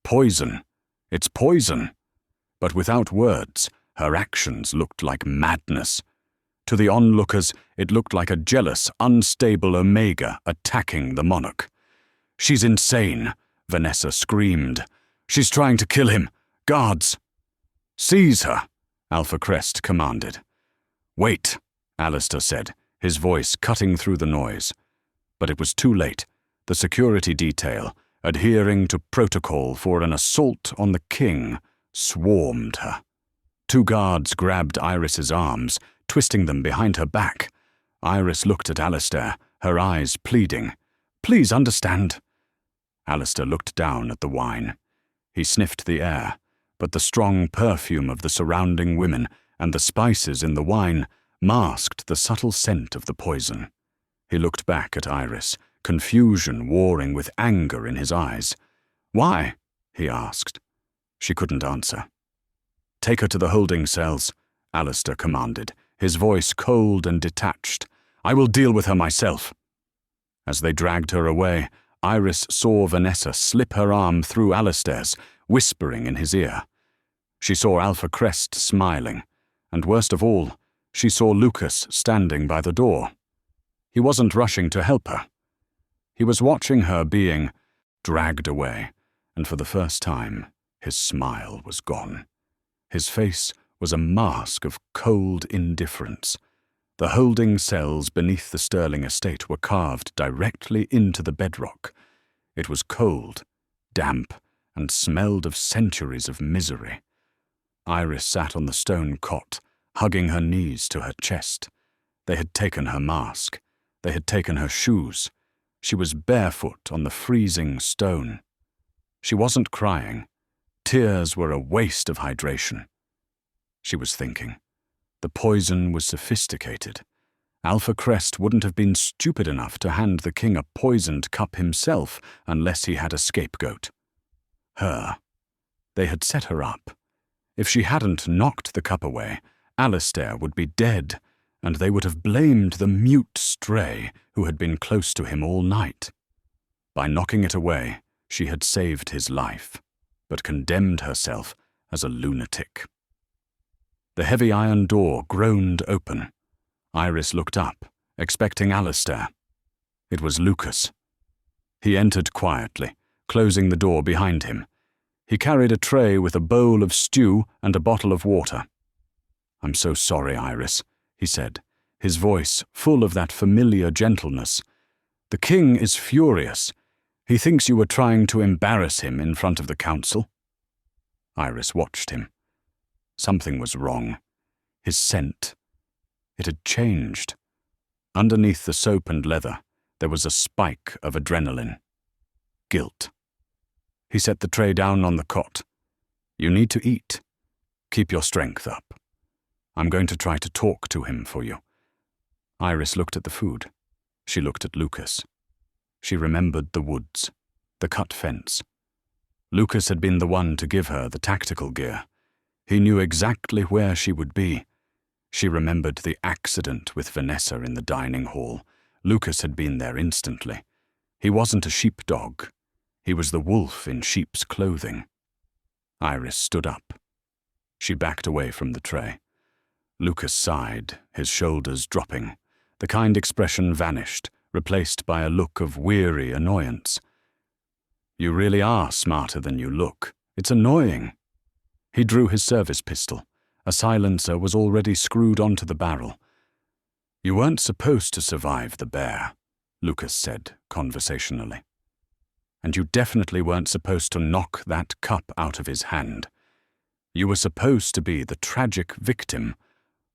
"Poison. It's poison." But without words, her actions looked like madness. To the onlookers, it looked like a jealous, unstable Omega attacking the monarch. "She's insane," Vanessa screamed. "She's trying to kill him. Guards!" "Seize her," Alpha Crest commanded. "Wait," Alistair said, his voice cutting through the noise. But it was too late. The security detail, adhering to protocol for an assault on the king, swarmed her. 2 guards grabbed Iris's arms, twisting them behind her back. Iris looked at Alistair, her eyes pleading. "Please understand." Alistair looked down at the wine. He sniffed the air, but the strong perfume of the surrounding women and the spices in the wine masked the subtle scent of the poison. He looked back at Iris, confusion warring with anger in his eyes. "Why?" he asked. She couldn't answer. "Take her to the holding cells," Alistair commanded, his voice cold and detached. "I will deal with her myself." As they dragged her away, Iris saw Vanessa slip her arm through Alistair's, whispering in his ear. She saw Alpha Crest smiling, and worst of all, she saw Lucas standing by the door. He wasn't rushing to help her. He was watching her being dragged away, and for the first time, his smile was gone. His face was a mask of cold indifference. The holding cells beneath the Sterling estate were carved directly into the bedrock. It was cold, damp, and smelled of centuries of misery. Iris sat on the stone cot, hugging her knees to her chest. They had taken her mask. They had taken her shoes. She was barefoot on the freezing stone. She wasn't crying. Tears were a waste of hydration. She was thinking. The poison was sophisticated. Alpha Crest wouldn't have been stupid enough to hand the king a poisoned cup himself unless he had a scapegoat. Her. They had set her up. If she hadn't knocked the cup away, Alistair would be dead, and they would have blamed the mute stray who had been close to him all night. By knocking it away, she had saved his life, but condemned herself as a lunatic. The heavy iron door groaned open. Iris looked up, expecting Alistair. It was Lucas. He entered quietly, closing the door behind him. He carried a tray with a bowl of stew and a bottle of water. "I'm so sorry, Iris," he said, his voice full of that familiar gentleness. "The king is furious. He thinks you were trying to embarrass him in front of the council." Iris watched him. Something was wrong. His scent. It had changed. Underneath the soap and leather, there was a spike of adrenaline. Guilt. He set the tray down on the cot. "You need to eat. Keep your strength up. I'm going to try to talk to him for you." Iris looked at the food. She looked at Lucas. She remembered the woods, the cut fence. Lucas had been the one to give her the tactical gear. He knew exactly where she would be. She remembered the accident with Vanessa in the dining hall. Lucas had been there instantly. He wasn't a sheepdog. He was the wolf in sheep's clothing. Iris stood up. She backed away from the tray. Lucas sighed, his shoulders dropping. The kind expression vanished, replaced by a look of weary annoyance. "You really are smarter than you look. It's annoying." He drew his service pistol. A silencer was already screwed onto the barrel. "You weren't supposed to survive the bear," Lucas said conversationally. "And you definitely weren't supposed to knock that cup out of his hand. You were supposed to be the tragic victim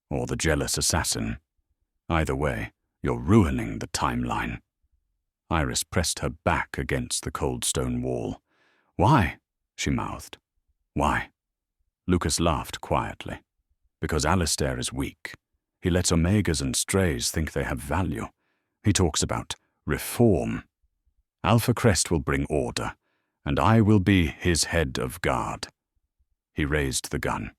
or the jealous assassin. Either way, you're ruining the timeline." Iris pressed her back against the cold stone wall. "Why?" she mouthed. "Why?" Lucas laughed quietly. "Because Alistair is weak. He lets omegas and strays think they have value. He talks about reform. Alpha Crest will bring order, and I will be his head of guard." He raised the gun.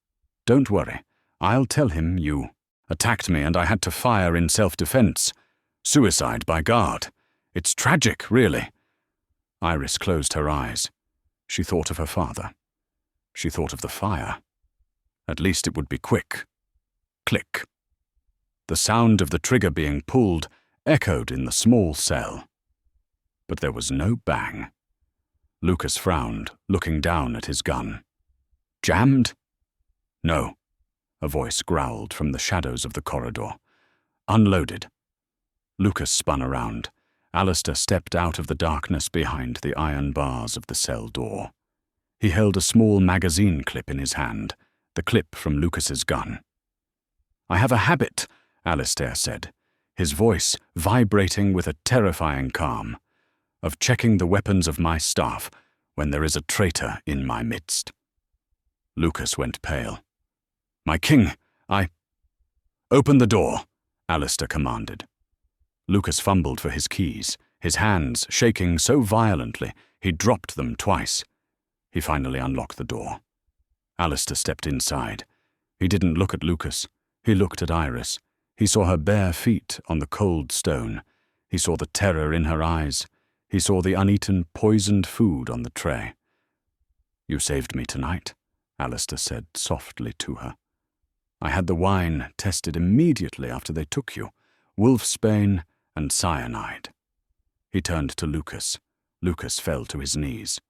"Don't worry. I'll tell him you attacked me and I had to fire in self-defense. Suicide by guard. It's tragic, really." Iris closed her eyes. She thought of her father. She thought of the fire. At least it would be quick. Click. The sound of the trigger being pulled echoed in the small cell. But there was no bang. Lucas frowned, looking down at his gun. "Jammed?" "No," a voice growled from the shadows of the corridor. "Unloaded." Lucas spun around. Alistair stepped out of the darkness behind the iron bars of the cell door. He held a small magazine clip in his hand, the clip from Lucas's gun. "I have a habit," Alistair said, his voice vibrating with a terrifying calm, "of checking the weapons of my staff when there is a traitor in my midst." Lucas went pale. "My king, Open the door," Alistair commanded. Lucas fumbled for his keys, his hands shaking so violently he dropped them twice. He finally unlocked the door. Alistair stepped inside. He didn't look at Lucas. He looked at Iris. He saw her bare feet on the cold stone. He saw the terror in her eyes. He saw the uneaten, poisoned food on the tray. "You saved me tonight," Alistair said softly to her. "I had the wine tested immediately after they took you. Wolfsbane and cyanide." He turned to Lucas. Lucas fell to his knees.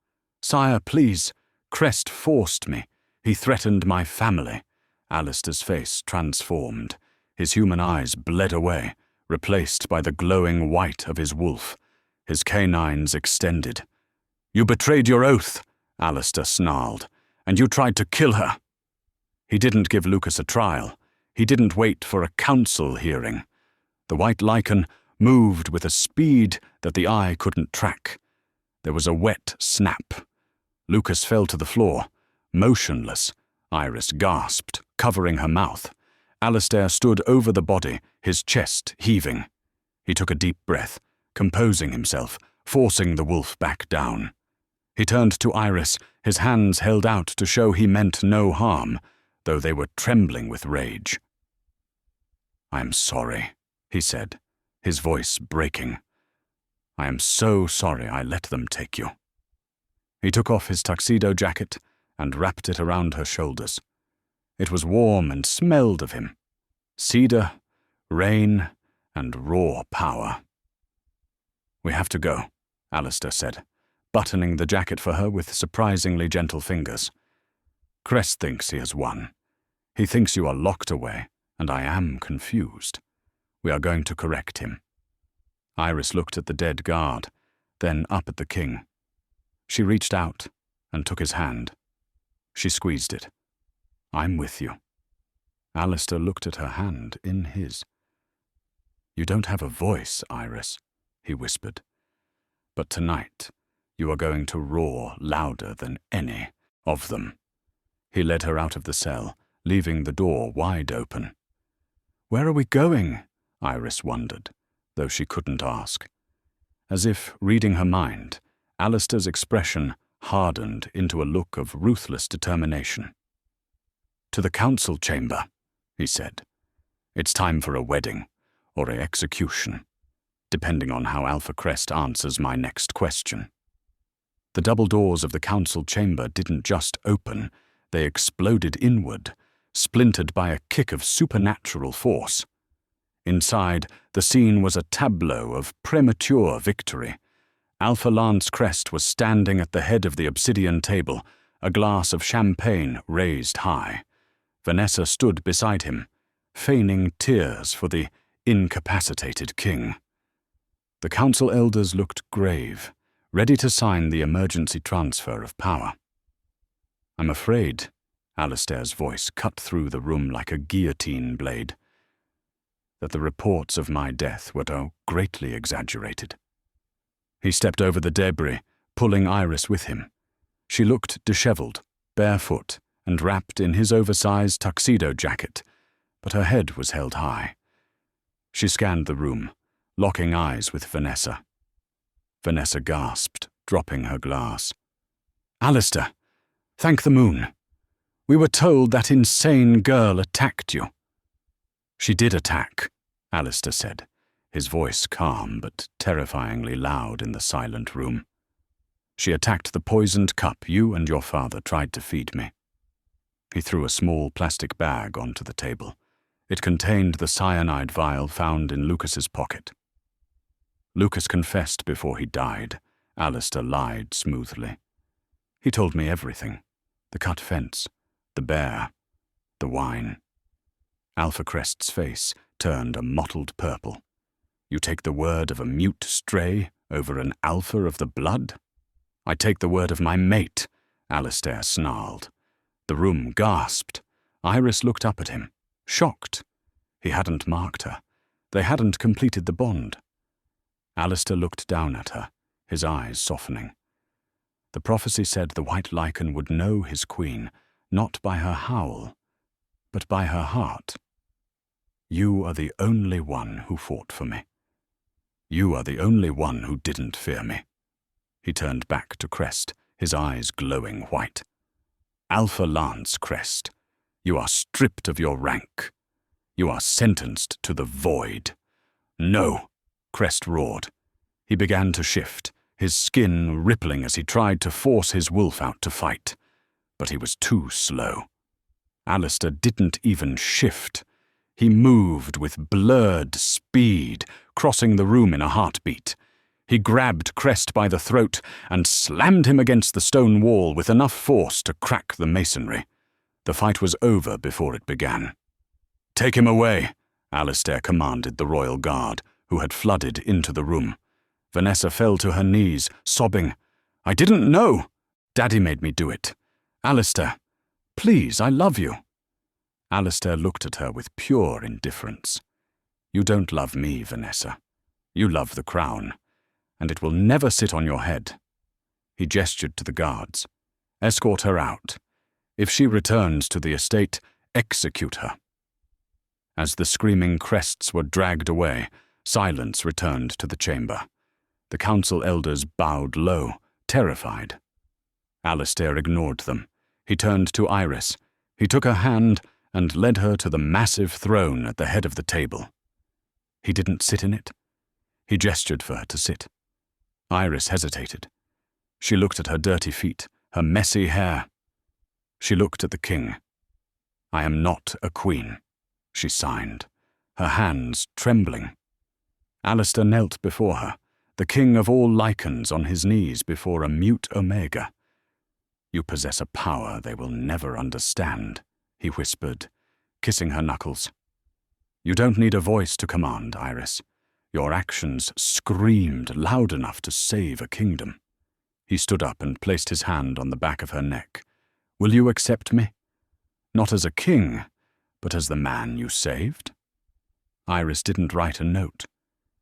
"Sire, please. Crest forced me. He threatened my family." Alistair's face transformed. His human eyes bled away, replaced by the glowing white of his wolf. His canines extended. "You betrayed your oath," Alistair snarled, "and you tried to kill her." He didn't give Lucas a trial. He didn't wait for a council hearing. The White Lycan moved with a speed that the eye couldn't track. There was a wet snap. Lucas fell to the floor, motionless. Iris gasped, covering her mouth. Alistair stood over the body, his chest heaving. He took a deep breath, composing himself, forcing the wolf back down. He turned to Iris, his hands held out to show he meant no harm, though they were trembling with rage. "I am sorry," he said, his voice breaking. "I am so sorry I let them take you." He took off his tuxedo jacket and wrapped it around her shoulders. It was warm and smelled of him. Cedar, rain, and raw power. "We have to go," Alistair said, buttoning the jacket for her with surprisingly gentle fingers. "Crest thinks he has won. He thinks you are locked away, and I am confused. We are going to correct him." Iris looked at the dead guard, then up at the king. She reached out and took his hand. She squeezed it. "I'm with you." Alistair looked at her hand in his. "You don't have a voice, Iris," he whispered. "But tonight, you are going to roar louder than any of them." He led her out of the cell, leaving the door wide open. "Where are we going?" Iris wondered, though she couldn't ask. As if reading her mind, Alistair's expression hardened into a look of ruthless determination. "To the council chamber," he said. "It's time for a wedding, or an execution, depending on how Alpha Crest answers my next question." The double doors of the council chamber didn't just open, they exploded inward, splintered by a kick of supernatural force. Inside, the scene was a tableau of premature victory. Alpha Lance Crest was standing at the head of the obsidian table, a glass of champagne raised high. Vanessa stood beside him, feigning tears for the incapacitated king. The council elders looked grave, ready to sign the emergency transfer of power. "I'm afraid," Alistair's voice cut through the room like a guillotine blade, "that the reports of my death were greatly exaggerated." He stepped over the debris, pulling Iris with him. She looked disheveled, barefoot, and wrapped in his oversized tuxedo jacket, but her head was held high. She scanned the room, locking eyes with Vanessa. Vanessa gasped, dropping her glass. "Alistair, thank the moon. We were told that insane girl attacked you." "She did attack," Alistair said, his voice calm but terrifyingly loud in the silent room. "She attacked the poisoned cup you and your father tried to feed me." He threw a small plastic bag onto the table. It contained the cyanide vial found in Lucas's pocket. "Lucas confessed before he died," Alistair lied smoothly. "He told me everything. The cut fence, the bear, the wine." Alpha Crest's face turned a mottled purple. "You take the word of a mute stray over an alpha of the blood?" "I take the word of my mate," Alistair snarled. The room gasped. Iris looked up at him, shocked. He hadn't marked her. They hadn't completed the bond. Alistair looked down at her, his eyes softening. The prophecy said the White Lycan would know his queen, not by her howl, but by her heart. "You are the only one who fought for me. You are the only one who didn't fear me." He turned back to Crest, his eyes glowing white. "Alpha Lance Crest, you are stripped of your rank. You are sentenced to the void." "No!" Crest roared. He began to shift, his skin rippling as he tried to force his wolf out to fight. But he was too slow. Alistair didn't even shift. He moved with blurred speed, crossing the room in a heartbeat. He grabbed Crest by the throat and slammed him against the stone wall with enough force to crack the masonry. The fight was over before it began. "Take him away," Alistair commanded the royal guard, who had flooded into the room. Vanessa fell to her knees, sobbing. "I didn't know. Daddy made me do it. Alistair, please, I love you." Alistair looked at her with pure indifference. "You don't love me, Vanessa. You love the crown, and it will never sit on your head." He gestured to the guards. Escort her out. If she returns to the estate, execute her." As the screaming crests were dragged away, silence returned to the chamber. The council elders bowed low, terrified. Alistair ignored them. He turned to Iris. He took her hand and led her to the massive throne at the head of the table. He didn't sit in it. He gestured for her to sit. Iris hesitated. She looked at her dirty feet, her messy hair. She looked at the king. "I am not a queen," she signed, her hands trembling. Alistair knelt before her, the king of all Lycans on his knees before a mute Omega. "You possess a power they will never understand," he whispered, kissing her knuckles. "You don't need a voice to command, Iris. Your actions screamed loud enough to save a kingdom." He stood up and placed his hand on the back of her neck. "Will you accept me? Not as a king, but as the man you saved?" Iris didn't write a note.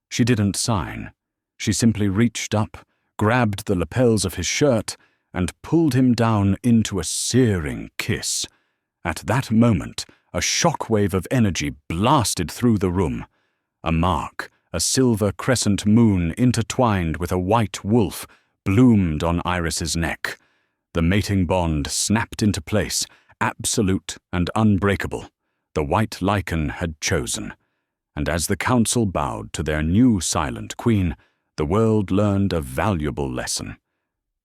She didn't sign. She simply reached up, grabbed the lapels of his shirt, and pulled him down into a searing kiss. At that moment, a shockwave of energy blasted through the room. A mark, a silver crescent moon intertwined with a white wolf, bloomed on Iris's neck. The mating bond snapped into place, absolute and unbreakable. The White Lycan had chosen. And as the council bowed to their new silent queen, the world learned a valuable lesson.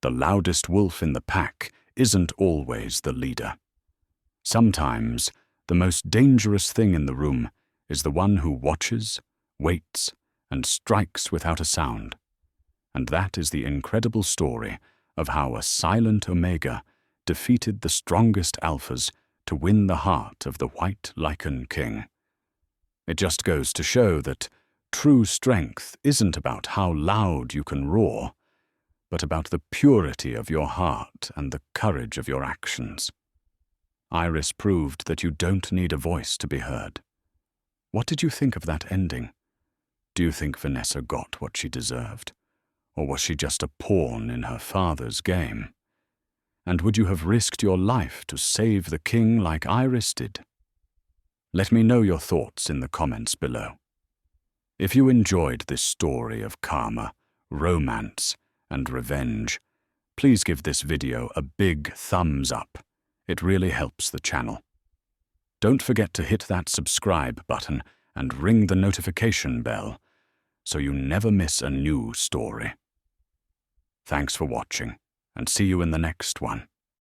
The loudest wolf in the pack isn't always the leader. Sometimes, the most dangerous thing in the room is the one who watches, waits, and strikes without a sound. And that is the incredible story of how a silent Omega defeated the strongest alphas to win the heart of the White Lycan King. It just goes to show that true strength isn't about how loud you can roar, but about the purity of your heart and the courage of your actions. Iris proved that you don't need a voice to be heard. What did you think of that ending? Do you think Vanessa got what she deserved? Or was she just a pawn in her father's game? And would you have risked your life to save the king like Iris did? Let me know your thoughts in the comments below. If you enjoyed this story of karma, romance, and revenge, please give this video a big thumbs up. It really helps the channel. Don't forget to hit that subscribe button and ring the notification bell so you never miss a new story. Thanks for watching, and see you in the next one.